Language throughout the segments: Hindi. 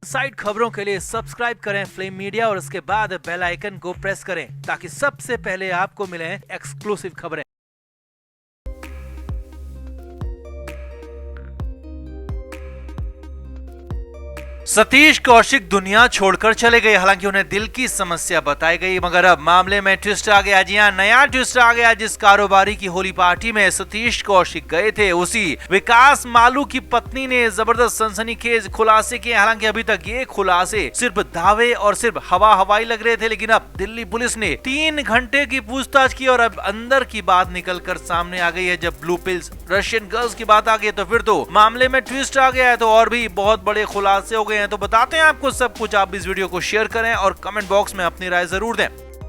साइड खबरों के लिए सब्सक्राइब करें फ्लेम मीडिया और उसके बाद बेल आइकन को प्रेस करें ताकि सबसे पहले आपको मिले एक्सक्लूसिव खबरें। सतीश कौशिक दुनिया छोड़कर चले गए। हालांकि उन्हें दिल की समस्या बताई गई, मगर अब मामले में ट्विस्ट आ गया। जी हां, नया ट्विस्ट आ गया। जिस कारोबारी की होली पार्टी में सतीश कौशिक गए थे, उसी विकास मालू की पत्नी ने जबरदस्त सनसनीखेज खुलासे किए। हालांकि अभी तक ये खुलासे सिर्फ दावे और सिर्फ हवाई लग रहे थे, लेकिन अब दिल्ली पुलिस ने 3 घंटे की पूछताछ की और अब अंदर की बात निकलकर सामने आ गई है। जब ब्लू पिल्स रशियन गर्ल्स की बात आ गई तो फिर तो मामले में ट्विस्ट आ गया है, तो और भी बहुत बड़े खुलासे हो गए हैं। तो बताते हैं आपको सब कुछ। आप इस वीडियो को शेयर करें और कमेंट बॉक्स में अपनी राय जरूर दें।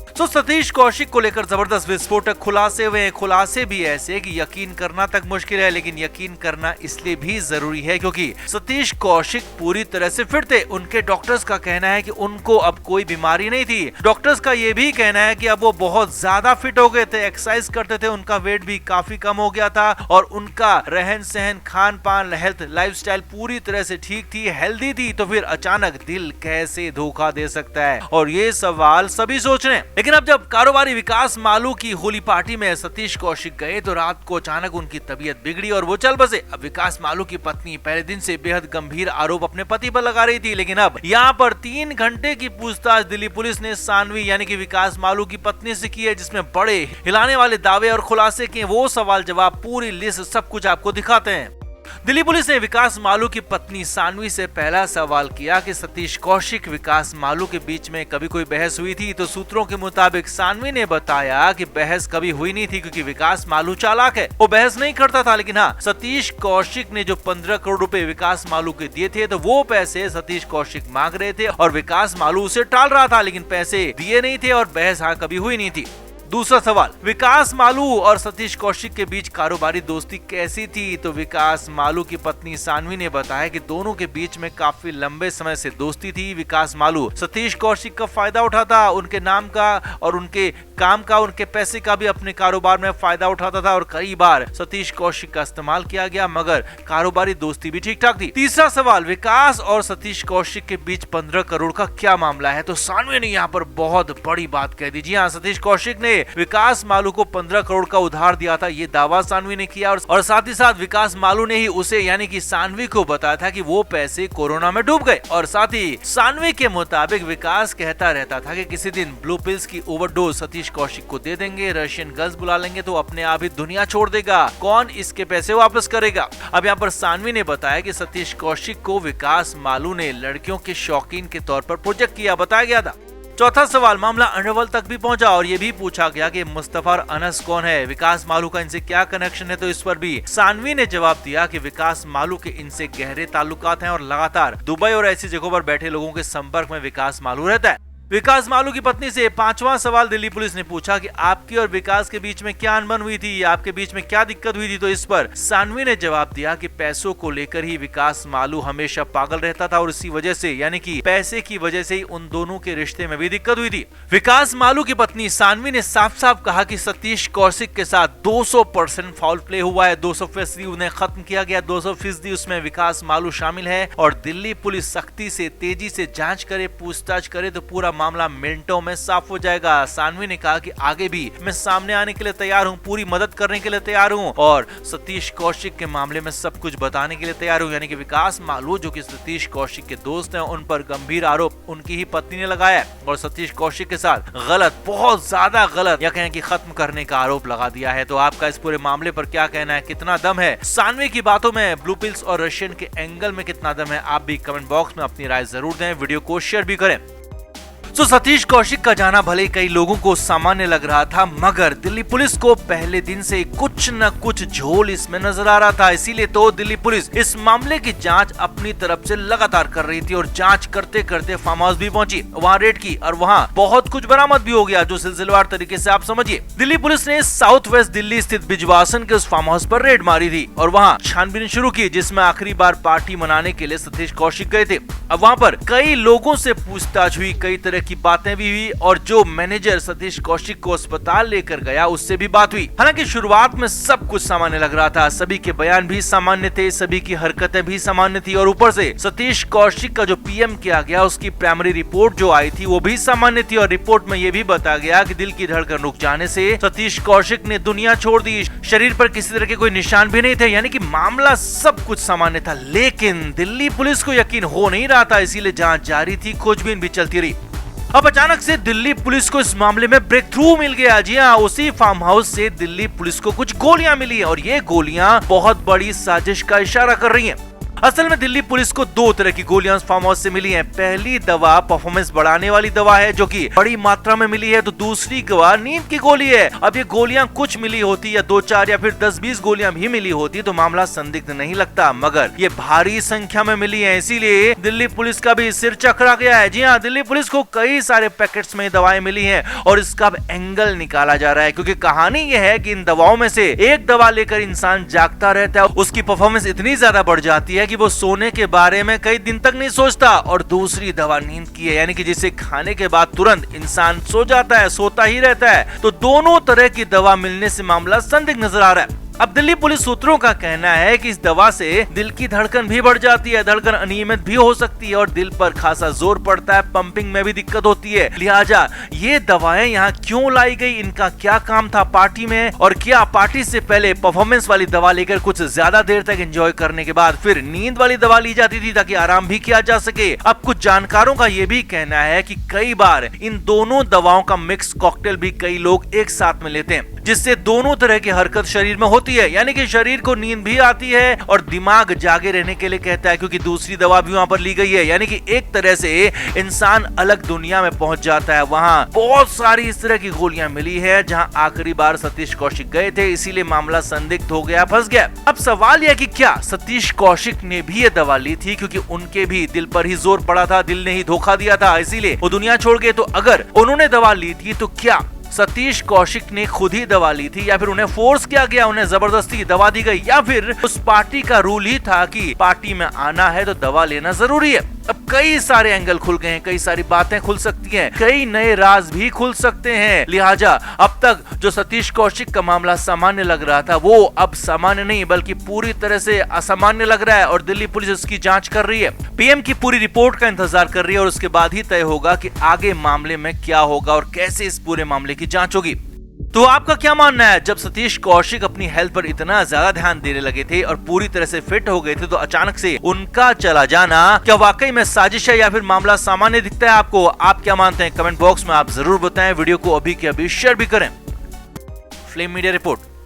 तो सतीश कौशिक को लेकर जबरदस्त विस्फोटक खुलासे हुए हैं। खुलासे भी ऐसे कि यकीन करना तक मुश्किल है, लेकिन यकीन करना इसलिए भी जरूरी है क्योंकि सतीश कौशिक पूरी तरह से फिट थे। उनके डॉक्टर्स का कहना है कि उनको अब कोई बीमारी नहीं थी। डॉक्टर्स का ये भी कहना है कि अब वो बहुत ज्यादा फिट हो गए थे, एक्सरसाइज करते थे, उनका वेट भी काफी कम हो गया था और उनका रहन सहन, खान पान, हेल्थ, लाइफस्टाइल पूरी तरह से ठीक थी, हेल्दी थी। तो फिर अचानक दिल कैसे धोखा दे सकता है, और ये सवाल सभी सोच रहे हैं। लेकिन अब जब कारोबारी विकास मालू की होली पार्टी में सतीश कौशिक गए तो रात को अचानक उनकी तबीयत बिगड़ी और वो चल बसे। अब विकास मालू की पत्नी पहले दिन से बेहद गंभीर आरोप अपने पति पर लगा रही थी, लेकिन अब यहाँ पर 3 घंटे की पूछताछ दिल्ली पुलिस ने सानवी यानी कि विकास मालू की पत्नी से की है, जिसमें बड़े हिलाने वाले दावे और खुलासे किए। वो सवाल जवाब, पूरी लिस्ट, सब कुछ आपको दिखाते हैं। दिल्ली पुलिस ने विकास मालू की पत्नी सानवी से पहला सवाल किया कि सतीश कौशिक विकास मालू के बीच में कभी कोई बहस हुई थी। तो सूत्रों के मुताबिक सानवी ने बताया कि बहस कभी हुई नहीं थी क्योंकि विकास मालू चालाक है, वो बहस नहीं करता था। लेकिन हाँ, सतीश कौशिक ने जो 15 करोड़ रुपए विकास मालू के दिए थे, तो वो पैसे सतीश कौशिक मांग रहे थे और विकास मालू उसे टाल रहा था, लेकिन पैसे दिए नहीं थे और बहस कभी हुई नहीं थी। दूसरा सवाल, विकास मालू और सतीश कौशिक के बीच कारोबारी दोस्ती कैसी थी? तो विकास मालू की पत्नी सानवी ने बताया कि दोनों के बीच में काफी लंबे समय से दोस्ती थी। विकास मालू सतीश कौशिक का फायदा उठाता, उनके नाम का और उनके काम का, उनके पैसे का भी अपने कारोबार में फायदा उठाता था और कई बार सतीश कौशिक का इस्तेमाल किया गया, मगर कारोबारी दोस्ती भी ठीक ठाक थी। तीसरा सवाल, विकास और सतीश कौशिक के बीच 15 करोड़ का क्या मामला है? तो सानवी ने यहाँ पर बहुत बड़ी बात कह दी। जी हाँ, सतीश कौशिक ने विकास मालू को 15 करोड़ का उधार दिया था, ये दावा सानवी ने किया और साथ ही साथ विकास मालू ने ही उसे यानी कि सानवी को बताया था कि वो पैसे कोरोना में डूब गए। और साथ ही सानवी के मुताबिक विकास कहता रहता था कि किसी दिन ब्लू पिल्स की ओवरडोज सतीश कौशिक को दे देंगे, रशियन गर्ल्स बुला लेंगे तो अपने आप ही दुनिया छोड़ देगा, कौन इसके पैसे वापस करेगा। अब यहाँ पर सानवी ने बताया कि सतीश कौशिक को विकास मालू ने लड़कियों के शौकीन के तौर पर प्रोजेक्ट किया, बताया गया था। चौथा सवाल, मामला अंडरवर्ल्ड तक भी पहुंचा और ये भी पूछा गया कि मुस्तफा और अनस कौन है, विकास मालू का इनसे क्या कनेक्शन है? तो इस पर भी सानवी ने जवाब दिया कि विकास मालू के इनसे गहरे ताल्लुकात हैं और लगातार दुबई और ऐसी जगहों पर बैठे लोगों के संपर्क में विकास मालू रहता है। विकास मालू की पत्नी से 5वां सवाल दिल्ली पुलिस ने पूछा कि आपकी और विकास के बीच में क्या अनबन हुई थी, आपके बीच में क्या दिक्कत हुई थी? तो इस पर सानवी ने जवाब दिया कि पैसों को लेकर ही विकास मालू हमेशा पागल रहता था और इसी वजह से यानी कि पैसे की वजह से ही उन दोनों के रिश्ते में भी दिक्कत हुई थी। विकास मालू की पत्नी सानवी ने साफ साफ कहा कि सतीश कौशिक के साथ 200% फाउल प्ले हुआ है, 200% उन्हें खत्म किया गया, 200% उसमें विकास मालू शामिल है और दिल्ली पुलिस सख्ती से, तेजी से जांच करे, पूछताछ करे तो पूरा मामला मिनटों में साफ हो जाएगा। सानवी ने कहा कि आगे भी मैं सामने आने के लिए तैयार हूं, पूरी मदद करने के लिए तैयार हूं और सतीश कौशिक के मामले में सब कुछ बताने के लिए तैयार हूं। यानी कि विकास मालू जो कि सतीश कौशिक के दोस्त हैं, उन पर गंभीर आरोप उनकी ही पत्नी ने लगाया है और सतीश कौशिक के साथ गलत, बहुत ज्यादा गलत या कहें कि खत्म करने का आरोप लगा दिया है। तो आपका इस पूरे मामले पर क्या कहना है, कितना दम है सानवी की बातों में, ब्लू पिल्स और रशियन के एंगल में कितना दम है? आप भी कमेंट बॉक्स में अपनी राय जरूर दें, वीडियो को शेयर भी करें। तो सतीश कौशिक का जाना भले कई लोगों को सामान्य लग रहा था, मगर दिल्ली पुलिस को पहले दिन से कुछ न कुछ झोल इसमें नजर आ रहा था। इसीलिए तो दिल्ली पुलिस इस मामले की जांच अपनी तरफ से लगातार कर रही थी और जांच करते करते फार्म हाउस भी पहुंची, वहां रेड की और वहां बहुत कुछ बरामद भी हो गया, जो सिलसिलेवार तरीके से आप समझिए। दिल्ली पुलिस ने साउथ वेस्ट दिल्ली स्थित बिजवासन के उस फार्म हाउस पर रेड मारी थी और वहाँ छानबीन शुरू की, जिसमें आखिरी बार पार्टी मनाने के लिए सतीश कौशिक गए थे। अब वहाँ पर कई लोगों से पूछताछ हुई, कई तरह की बातें भी हुई और जो मैनेजर सतीश कौशिक को अस्पताल लेकर गया उससे भी बात हुई। हालांकि शुरुआत में सब कुछ सामान्य लग रहा था, सभी के बयान भी सामान्य थे, सभी की हरकतें भी सामान्य थी और ऊपर से सतीश कौशिक का जो पीएम किया गया उसकी प्राइमरी रिपोर्ट जो आई थी वो भी सामान्य थी और रिपोर्ट में ये भी बताया गया कि दिल की धड़कन रुक जाने से सतीश कौशिक ने दुनिया छोड़ दी, शरीर पर किसी तरह के कोई निशान भी नहीं थे, यानी कि मामला सब कुछ सामान्य था। लेकिन दिल्ली पुलिस को यकीन हो नहीं रहा था, इसीलिए जांच जारी थी, खोजबीन भी चलती रही। अब अचानक से दिल्ली पुलिस को इस मामले में ब्रेक थ्रू मिल गया। जी हाँ, उसी फार्म हाउस से दिल्ली पुलिस को कुछ गोलियां मिली और ये गोलियां बहुत बड़ी साजिश का इशारा कर रही हैं। असल में दिल्ली पुलिस को दो तरह की गोलियां फार्म हाउस से मिली हैं। पहली दवा परफॉर्मेंस बढ़ाने वाली दवा है जो कि बड़ी मात्रा में मिली है, तो दूसरी दवा नींद की गोली है। अब ये गोलियां कुछ मिली होती या 2-4 या फिर 10-20 गोलियां भी मिली होती तो मामला संदिग्ध नहीं लगता, मगर ये भारी संख्या में मिली है, इसीलिए दिल्ली पुलिस का भी सिर चकरा गया है। जी हाँ, दिल्ली पुलिस को कई सारे पैकेट्स में दवाएं मिली हैं और इसका अब एंगल निकाला जा रहा है, क्योंकि कहानी ये है कि इन दवाओं में से एक दवा लेकर इंसान जागता रहता है, उसकी परफॉर्मेंस इतनी ज्यादा बढ़ जाती है कि वो सोने के बारे में कई दिन तक नहीं सोचता, और दूसरी दवा नींद की है, यानी कि जिसे खाने के बाद तुरंत इंसान सो जाता है, सोता ही रहता है। तो दोनों तरह की दवा मिलने से मामला संदिग्ध नजर आ रहा है। अब दिल्ली पुलिस सूत्रों का कहना है कि इस दवा से दिल की धड़कन भी बढ़ जाती है, धड़कन अनियमित भी हो सकती है और दिल पर खासा जोर पड़ता है, पंपिंग में भी दिक्कत होती है। लिहाजा ये दवाएं यहाँ क्यों लाई गई, इनका क्या काम था पार्टी में, और क्या पार्टी से पहले परफॉर्मेंस वाली दवा लेकर कुछ ज्यादा देर तक एंजॉय करने के बाद फिर नींद वाली दवा ली जाती थी ताकि आराम भी किया जा सके। अब कुछ जानकारों का ये भी कहना है कि कई बार इन दोनों दवाओं का मिक्स कॉकटेल भी कई लोग एक साथ में लेते हैं, जिससे दोनों तरह की हरकत शरीर में होती है, यानी कि शरीर को नींद भी आती है और दिमाग जागे रहने के लिए कहता है, क्योंकि दूसरी दवा भी वहां पर ली गई है, यानी कि एक तरह से इंसान अलग दुनिया में पहुंच जाता है। वहां बहुत सारी इस तरह की गोलियां मिली है जहां आखिरी बार सतीश कौशिक गए थे, इसीलिए मामला संदिग्ध हो गया, फंस गया। अब सवाल यह कि क्या सतीश कौशिक ने भी ये दवा ली थी, क्योंकि उनके भी दिल पर ही जोर पड़ा था, दिल ने ही धोखा दिया था, इसीलिए वो दुनिया छोड़ गए। तो अगर उन्होंने दवा ली थी तो क्या सतीश कौशिक ने खुद ही दवा ली थी, या फिर उन्हें फोर्स किया गया, उन्हें जबरदस्ती दवा दी गई, या फिर उस पार्टी का रूल ही था कि पार्टी में आना है तो दवा लेना जरूरी है। अब कई सारे एंगल खुल गए हैं, कई सारी बातें खुल सकती हैं, कई नए राज भी खुल सकते हैं। लिहाजा अब तक जो सतीश कौशिक का मामला सामान्य लग रहा था वो अब सामान्य नहीं बल्कि पूरी तरह से असामान्य लग रहा है और दिल्ली पुलिस इसकी जांच कर रही है, पीएम की पूरी रिपोर्ट का इंतजार कर रही है और उसके बाद ही तय होगा कि आगे मामले में क्या होगा और कैसे इस पूरे मामले की जांच होगी। तो आपका क्या मानना है, जब सतीश कौशिक अपनी हेल्थ पर इतना ज्यादा ध्यान देने लगे थे और पूरी तरह से फिट हो गए थे, तो अचानक से उनका चला जाना क्या वाकई में साजिश है या फिर मामला सामान्य दिखता है आपको? आप क्या मानते हैं कमेंट बॉक्स में आप जरूर बताएं। वीडियो को अभी के अभी शेयर भी करें। Flame media report.